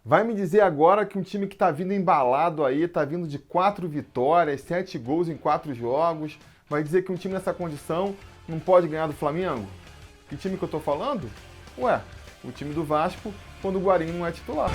Vai me dizer agora que um time que está vindo embalado aí, está vindo de 4 vitórias, 7 gols em 4 jogos, vai dizer que um time nessa condição não pode ganhar do Flamengo? Que time que eu tô falando? Ué, o time do Vasco quando o Guarim não é titular.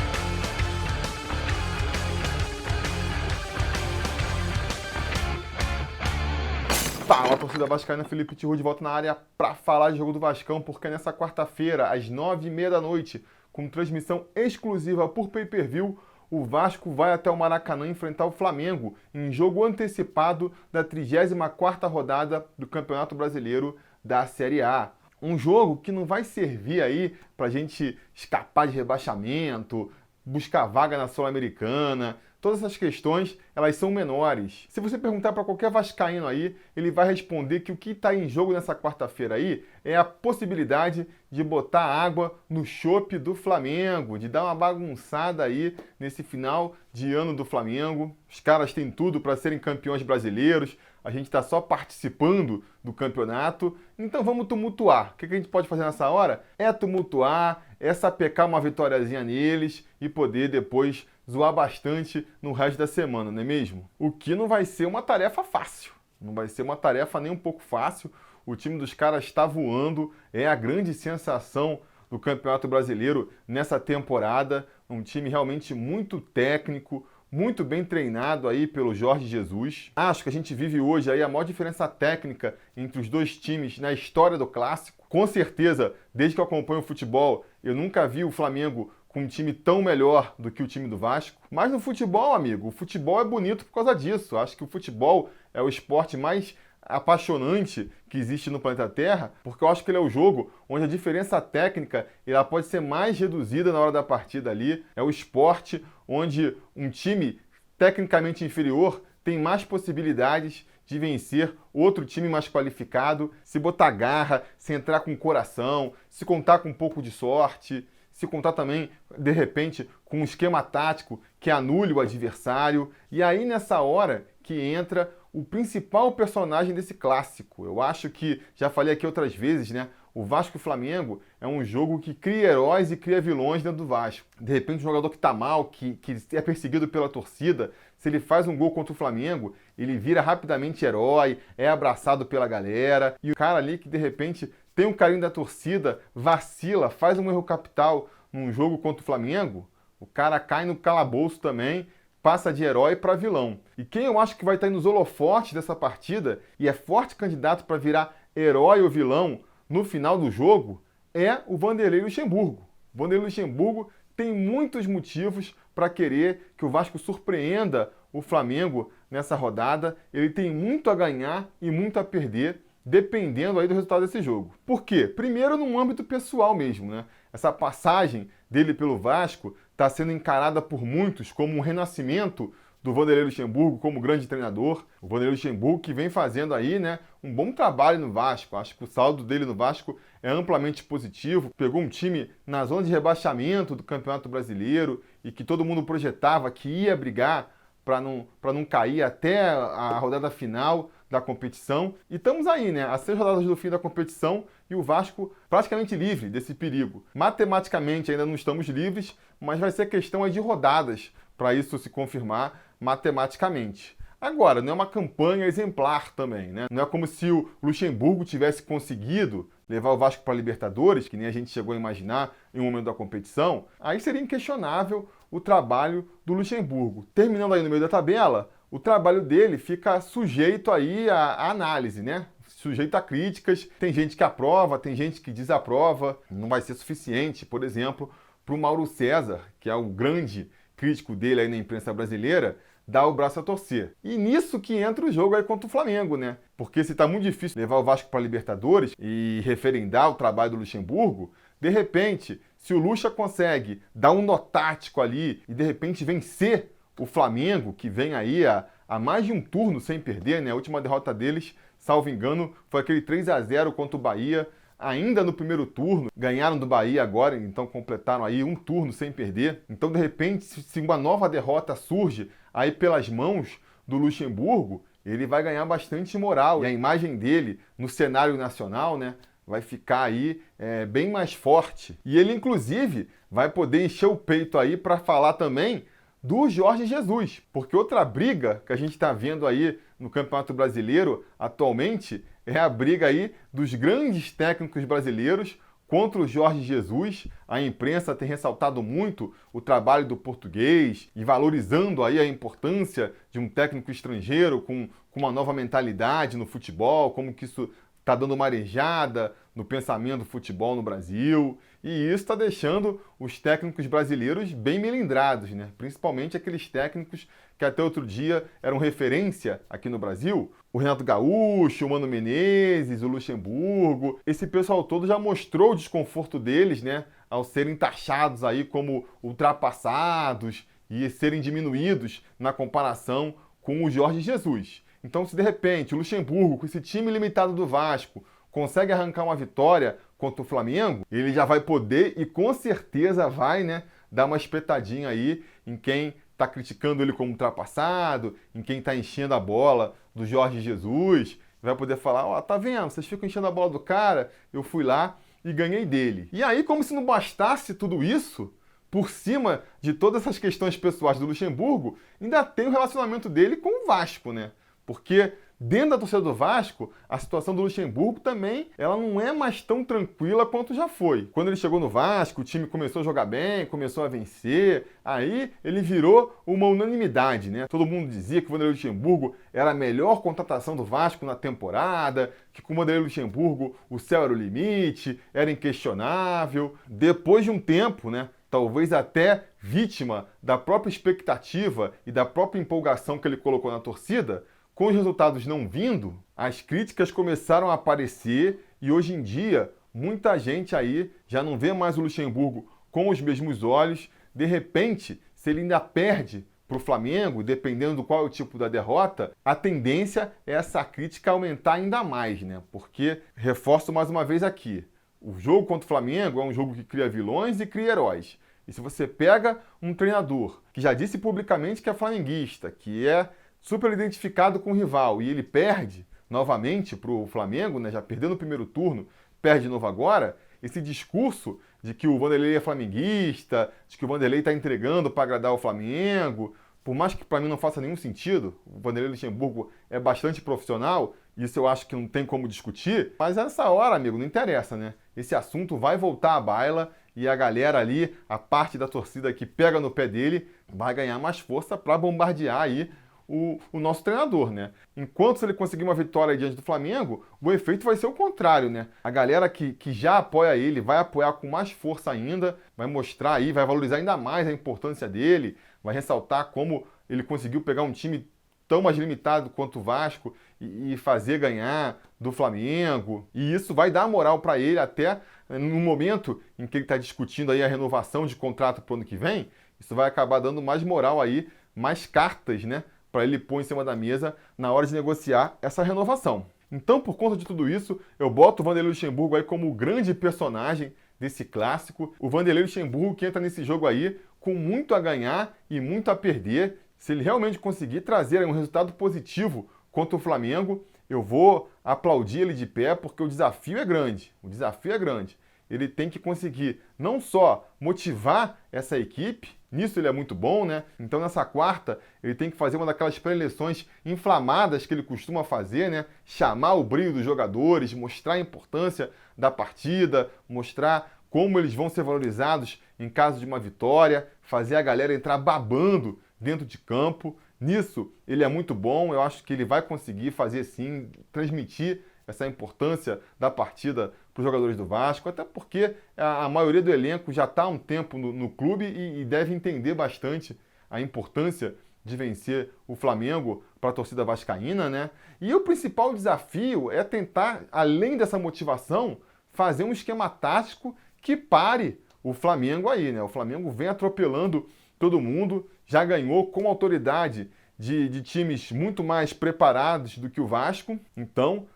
Fala, torcida vascaína, Felipe Tiru de volta na área para falar de jogo do Vascão, porque nessa quarta-feira, às 9h30 da noite, com transmissão exclusiva por pay-per-view, o Vasco vai até o Maracanã enfrentar o Flamengo em jogo antecipado da 34ª rodada do Campeonato Brasileiro da Série A. Um jogo que não vai servir aí para a gente escapar de rebaixamento, buscar vaga na Sul-Americana. Todas essas questões, elas são menores. Se você perguntar para qualquer vascaíno aí, ele vai responder que o que está em jogo nessa quarta-feira aí é a possibilidade de botar água no chope do Flamengo, de dar uma bagunçada aí nesse final de ano do Flamengo. Os caras têm tudo para serem campeões brasileiros, a gente está só participando do campeonato, então vamos tumultuar. O que a gente pode fazer nessa hora? É tumultuar, é sapecar uma vitóriazinha neles e poder depois zoar bastante no resto da semana, não é mesmo? O que não vai ser uma tarefa fácil. Não vai ser uma tarefa nem um pouco fácil. O time dos caras está voando, é a grande sensação do Campeonato Brasileiro nessa temporada. Um time realmente muito técnico, muito bem treinado aí pelo Jorge Jesus. Acho que a gente vive hoje aí a maior diferença técnica entre os dois times na história do Clássico. Com certeza, desde que eu acompanho o futebol, eu nunca vi o Flamengo com um time tão melhor do que o time do Vasco. Mas no futebol, amigo, o futebol é bonito por causa disso. Acho que o futebol é o esporte mais apaixonante que existe no planeta Terra, porque eu acho que ele é o jogo onde a diferença técnica ela pode ser mais reduzida na hora da partida ali. É o esporte onde um time tecnicamente inferior tem mais possibilidades de vencer outro time mais qualificado, se botar garra, se entrar com coração, se contar com um pouco de sorte, se contar também, de repente, com um esquema tático que anule o adversário. E aí, nessa hora que entra o principal personagem desse clássico. Eu acho que, já falei aqui outras vezes, né? O Vasco e Flamengo é um jogo que cria heróis e cria vilões dentro do Vasco. De repente, um jogador que tá mal, que é perseguido pela torcida, se ele faz um gol contra o Flamengo, ele vira rapidamente herói, é abraçado pela galera. E o cara ali que, de repente, tem um carinho da torcida, vacila, faz um erro capital num jogo contra o Flamengo, o cara cai no calabouço também, passa de herói para vilão. E quem eu acho que vai estar aí nos holofotes dessa partida e é forte candidato para virar herói ou vilão no final do jogo é o Vanderlei Luxemburgo. O Vanderlei Luxemburgo tem muitos motivos para querer que o Vasco surpreenda o Flamengo nessa rodada. Ele tem muito a ganhar e muito a perder, dependendo aí do resultado desse jogo. Por quê? Primeiro, no âmbito pessoal mesmo, né? Essa passagem dele pelo Vasco está sendo encarada por muitos como um renascimento do Vanderlei Luxemburgo como grande treinador. O Vanderlei Luxemburgo que vem fazendo aí, né, um bom trabalho no Vasco. Acho que o saldo dele no Vasco é amplamente positivo. Pegou um time na zona de rebaixamento do Campeonato Brasileiro e que todo mundo projetava que ia brigar para não cair até a rodada final da competição. E estamos aí, né? A 6 rodadas do fim da competição e o Vasco praticamente livre desse perigo. Matematicamente ainda não estamos livres, mas vai ser questão aí de rodadas para isso se confirmar matematicamente. Agora, não é uma campanha exemplar também, né? Não é como se o Luxemburgo tivesse conseguido levar o Vasco para a Libertadores, que nem a gente chegou a imaginar em um momento da competição. Aí seria inquestionável o trabalho do Luxemburgo. Terminando aí no meio da tabela, o trabalho dele fica sujeito aí à análise, né? Sujeito a críticas. Tem gente que aprova, tem gente que desaprova. Não vai ser suficiente, por exemplo, para o Mauro César, que é o grande crítico dele aí na imprensa brasileira, dar o braço a torcer. E nisso que entra o jogo aí contra o Flamengo, né? Porque se tá muito difícil levar o Vasco para a Libertadores e referendar o trabalho do Luxemburgo, de repente, se o Luxa consegue dar um nó tático ali e de repente vencer o Flamengo, que vem aí a mais de um turno sem perder, né? A última derrota deles, salvo engano, foi aquele 3-0 contra o Bahia, ainda no primeiro turno, ganharam do Bahia agora, então completaram aí um turno sem perder. Então, de repente, se uma nova derrota surge aí pelas mãos do Luxemburgo, ele vai ganhar bastante moral. E a imagem dele no cenário nacional, né, vai ficar aí bem mais forte. E ele, inclusive, vai poder encher o peito aí para falar também do Jorge Jesus. Porque outra briga que a gente está vendo aí no Campeonato Brasileiro atualmente é a briga aí dos grandes técnicos brasileiros contra o Jorge Jesus. A imprensa tem ressaltado muito o trabalho do português e valorizando aí a importância de um técnico estrangeiro com uma nova mentalidade no futebol, como que isso está dando uma arejada no pensamento do futebol no Brasil. E isso está deixando os técnicos brasileiros bem melindrados, né? Principalmente aqueles técnicos que até outro dia eram referência aqui no Brasil. O Renato Gaúcho, o Mano Menezes, o Luxemburgo. Esse pessoal todo já mostrou o desconforto deles, né? Ao serem taxados aí como ultrapassados e serem diminuídos na comparação com o Jorge Jesus. Então, se de repente o Luxemburgo, com esse time limitado do Vasco, consegue arrancar uma vitória contra o Flamengo, ele já vai poder e com certeza vai, né, dar uma espetadinha aí em quem está criticando ele como ultrapassado, em quem está enchendo a bola do Jorge Jesus. Vai poder falar, ó, tá vendo, vocês ficam enchendo a bola do cara, eu fui lá e ganhei dele. E aí, como se não bastasse tudo isso, por cima de todas essas questões pessoais do Luxemburgo, ainda tem o relacionamento dele com o Vasco, né? Porque dentro da torcida do Vasco, a situação do Luxemburgo também, ela não é mais tão tranquila quanto já foi. Quando ele chegou no Vasco, o time começou a jogar bem, começou a vencer, aí ele virou uma unanimidade, né? Todo mundo dizia que o Vanderlei Luxemburgo era a melhor contratação do Vasco na temporada, que com o Vanderlei Luxemburgo o céu era o limite, era inquestionável. Depois de um tempo, né? Talvez até vítima da própria expectativa e da própria empolgação que ele colocou na torcida, com os resultados não vindo, as críticas começaram a aparecer e hoje em dia muita gente aí já não vê mais o Luxemburgo com os mesmos olhos. De repente, se ele ainda perde para o Flamengo, dependendo do qual é o tipo da derrota, a tendência é essa crítica aumentar ainda mais, né? Porque, reforço mais uma vez aqui, o jogo contra o Flamengo é um jogo que cria vilões e cria heróis. E se você pega um treinador que já disse publicamente que é flamenguista, que é super identificado com o rival, e ele perde novamente para o Flamengo, né, já perdeu no primeiro turno, perde de novo agora, esse discurso de que o Vanderlei é flamenguista, de que o Vanderlei está entregando para agradar o Flamengo, por mais que para mim não faça nenhum sentido, o Vanderlei Luxemburgo é bastante profissional, isso eu acho que não tem como discutir, mas nessa hora, amigo, não interessa, né? Esse assunto vai voltar à baila e a galera ali, a parte da torcida que pega no pé dele, vai ganhar mais força para bombardear aí o nosso treinador, né? Enquanto se ele conseguir uma vitória diante do Flamengo, o efeito vai ser o contrário, né? A galera que já apoia ele vai apoiar com mais força ainda, vai mostrar aí, vai valorizar ainda mais a importância dele, vai ressaltar como ele conseguiu pegar um time tão mais limitado quanto o Vasco e fazer ganhar do Flamengo. E isso vai dar moral para ele até no momento em que ele está discutindo aí a renovação de contrato para o ano que vem. Isso vai acabar dando mais moral aí, mais cartas, né? Para ele pôr em cima da mesa na hora de negociar essa renovação. Então, por conta de tudo isso, eu boto o Vanderlei Luxemburgo aí como o grande personagem desse clássico. O Vanderlei Luxemburgo que entra nesse jogo aí com muito a ganhar e muito a perder. Se ele realmente conseguir trazer um resultado positivo contra o Flamengo, eu vou aplaudir ele de pé, porque o desafio é grande. O desafio é grande. Ele tem que conseguir não só motivar essa equipe, nisso ele é muito bom, né? Então nessa quarta ele tem que fazer uma daquelas pré-eleições inflamadas que ele costuma fazer, né? Chamar o brilho dos jogadores, mostrar a importância da partida, mostrar como eles vão ser valorizados em caso de uma vitória, fazer a galera entrar babando dentro de campo. Nisso ele é muito bom, eu acho que ele vai conseguir fazer sim, transmitir essa importância da partida para os jogadores do Vasco, até porque a maioria do elenco já está há um tempo no clube e deve entender bastante a importância de vencer o Flamengo para a torcida vascaína, né? E o principal desafio é tentar, além dessa motivação, fazer um esquema tático que pare o Flamengo aí, né? O Flamengo vem atropelando todo mundo, já ganhou com autoridade de times muito mais preparados do que o Vasco, então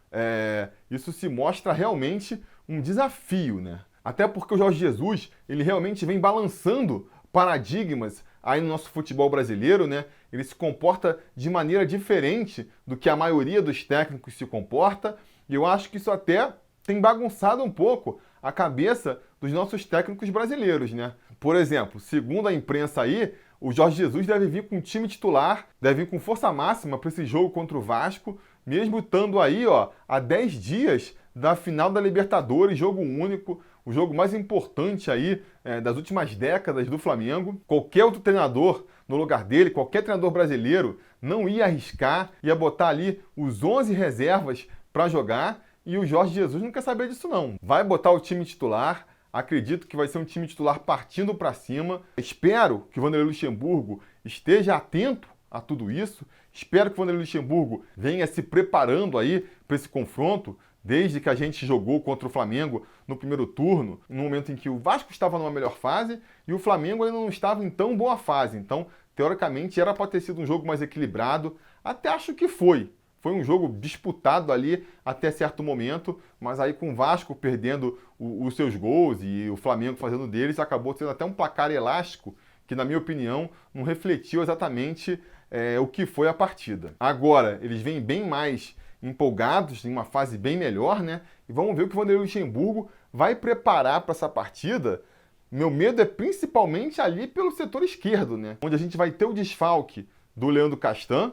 isso se mostra realmente um desafio, né? Até porque o Jorge Jesus, ele realmente vem balançando paradigmas aí no nosso futebol brasileiro, né? Ele se comporta de maneira diferente do que a maioria dos técnicos se comporta, e eu acho que isso até tem bagunçado um pouco a cabeça dos nossos técnicos brasileiros, né? Por exemplo, segundo a imprensa aí, o Jorge Jesus deve vir com time titular, deve vir com força máxima para esse jogo contra o Vasco, mesmo estando aí, ó, a 10 dias da final da Libertadores, jogo único, o jogo mais importante aí das últimas décadas do Flamengo. Qualquer outro treinador no lugar dele, qualquer treinador brasileiro, não ia arriscar, ia botar ali os 11 reservas para jogar, e o Jorge Jesus não quer saber disso não. Vai botar o time titular, acredito que vai ser um time titular partindo para cima. Espero que o Vanderlei Luxemburgo esteja atento a tudo isso. Espero que o Vanderlei Luxemburgo venha se preparando aí para esse confronto, desde que a gente jogou contra o Flamengo no primeiro turno, no momento em que o Vasco estava numa melhor fase e o Flamengo ainda não estava em tão boa fase. Então, teoricamente, era para ter sido um jogo mais equilibrado. Até acho que foi. Foi um jogo disputado ali até certo momento, mas aí com o Vasco perdendo os seus gols e o Flamengo fazendo deles, acabou sendo até um placar elástico que, na minha opinião, não refletiu exatamente o que foi a partida. Agora, eles vêm bem mais empolgados, em uma fase bem melhor, né? E vamos ver o que o Vanderlei Luxemburgo vai preparar para essa partida. Meu medo é principalmente ali pelo setor esquerdo, né? Onde a gente vai ter o desfalque do Leandro Castan,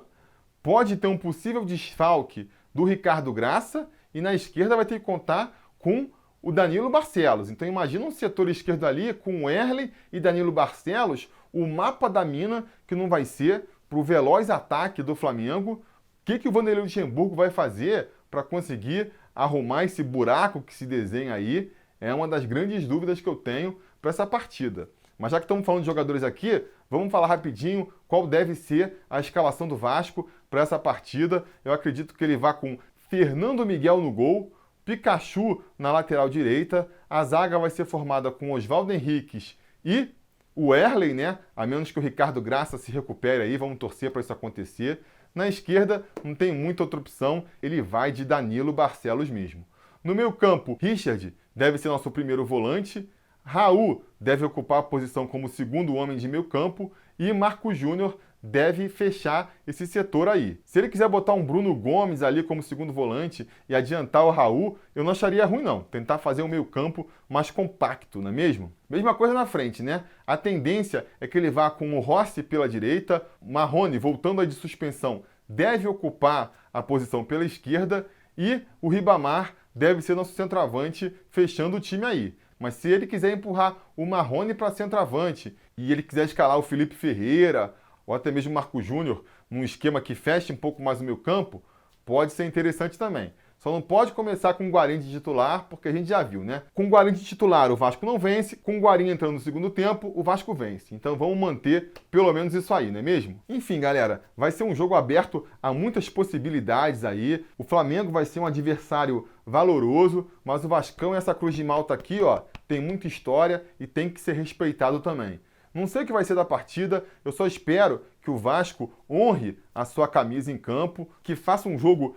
pode ter um possível desfalque do Ricardo Graça e na esquerda vai ter que contar com o Danilo Barcelos. Então imagina um setor esquerdo ali com o Erley e Danilo Barcelos, o mapa da mina que não vai ser para o veloz ataque do Flamengo. O que o Vanderlei Luxemburgo vai fazer para conseguir arrumar esse buraco que se desenha aí? É uma das grandes dúvidas que eu tenho para essa partida. Mas já que estamos falando de jogadores aqui, vamos falar rapidinho qual deve ser a escalação do Vasco para essa partida. Eu acredito que ele vá com Fernando Miguel no gol, Pikachu na lateral direita, a zaga vai ser formada com Oswaldo Henriques e o Erley, né? A menos que o Ricardo Graça se recupere aí, vamos torcer para isso acontecer. Na esquerda, não tem muita outra opção, ele vai de Danilo Barcelos mesmo. No meio campo, Richard deve ser nosso primeiro volante, Raul deve ocupar a posição como segundo homem de meio campo e Marco Júnior deve fechar esse setor aí. Se ele quiser botar um Bruno Gomes ali como segundo volante e adiantar o Raul, eu não acharia ruim não. Tentar fazer um meio campo mais compacto, não é mesmo? Mesma coisa na frente, né? A tendência é que ele vá com o Rossi pela direita, Marrone voltando aí de suspensão deve ocupar a posição pela esquerda e o Ribamar deve ser nosso centroavante fechando o time aí. Mas se ele quiser empurrar o Marrone para centroavante e ele quiser escalar o Felipe Ferreira ou até mesmo o Marco Júnior num esquema que feche um pouco mais o meio campo, pode ser interessante também. Só não pode começar com o Guarim de titular, porque a gente já viu, né? Com o Guarim de titular, o Vasco não vence. Com o Guarim entrando no segundo tempo, o Vasco vence. Então vamos manter pelo menos isso aí, não é mesmo? Enfim, galera, vai ser um jogo aberto a muitas possibilidades aí. O Flamengo vai ser um adversário valoroso, mas o Vascão, essa cruz de malta aqui, ó, tem muita história e tem que ser respeitado também. Não sei o que vai ser da partida, eu só espero que o Vasco honre a sua camisa em campo, que faça um jogo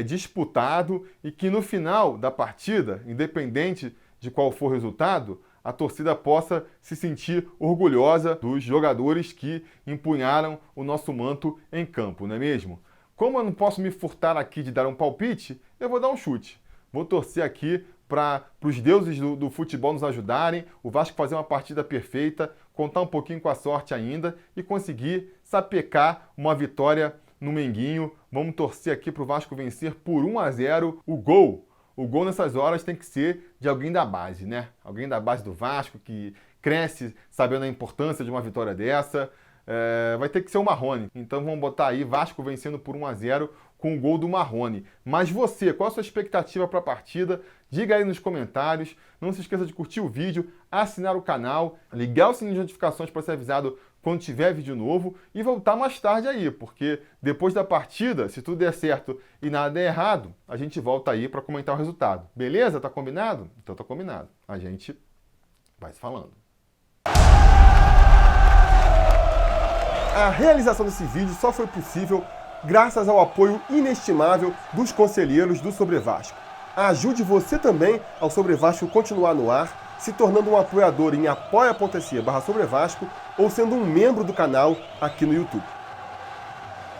disputado e que no final da partida, independente de qual for o resultado, a torcida possa se sentir orgulhosa dos jogadores que empunharam o nosso manto em campo, não é mesmo? Como eu não posso me furtar aqui de dar um palpite, eu vou dar um chute. Vou torcer aqui para os deuses do futebol nos ajudarem, o Vasco fazer uma partida perfeita, contar um pouquinho com a sorte ainda e conseguir sapecar uma vitória no Menguinho. Vamos torcer aqui para o Vasco vencer por 1-0. O gol nessas horas tem que ser de alguém da base, né? Alguém da base do Vasco que cresce sabendo a importância de uma vitória dessa. Vai ter que ser o Marrone. Então vamos botar aí Vasco vencendo por 1-0 com o gol do Marrone. Mas você, qual a sua expectativa para a partida? Diga aí nos comentários. Não se esqueça de curtir o vídeo, assinar o canal, ligar o sininho de notificações para ser avisado quando tiver vídeo novo e voltar mais tarde aí, porque depois da partida, se tudo der certo e nada der errado, a gente volta aí para comentar o resultado. Beleza? Tá combinado? Então tá combinado. A gente vai se falando. A realização desse vídeo só foi possível graças ao apoio inestimável dos conselheiros do Sobre Vasco. Ajude você também ao Sobre Vasco continuar no ar, se tornando um apoiador em apoia.se/Sobre Vasco ou sendo um membro do canal aqui no YouTube.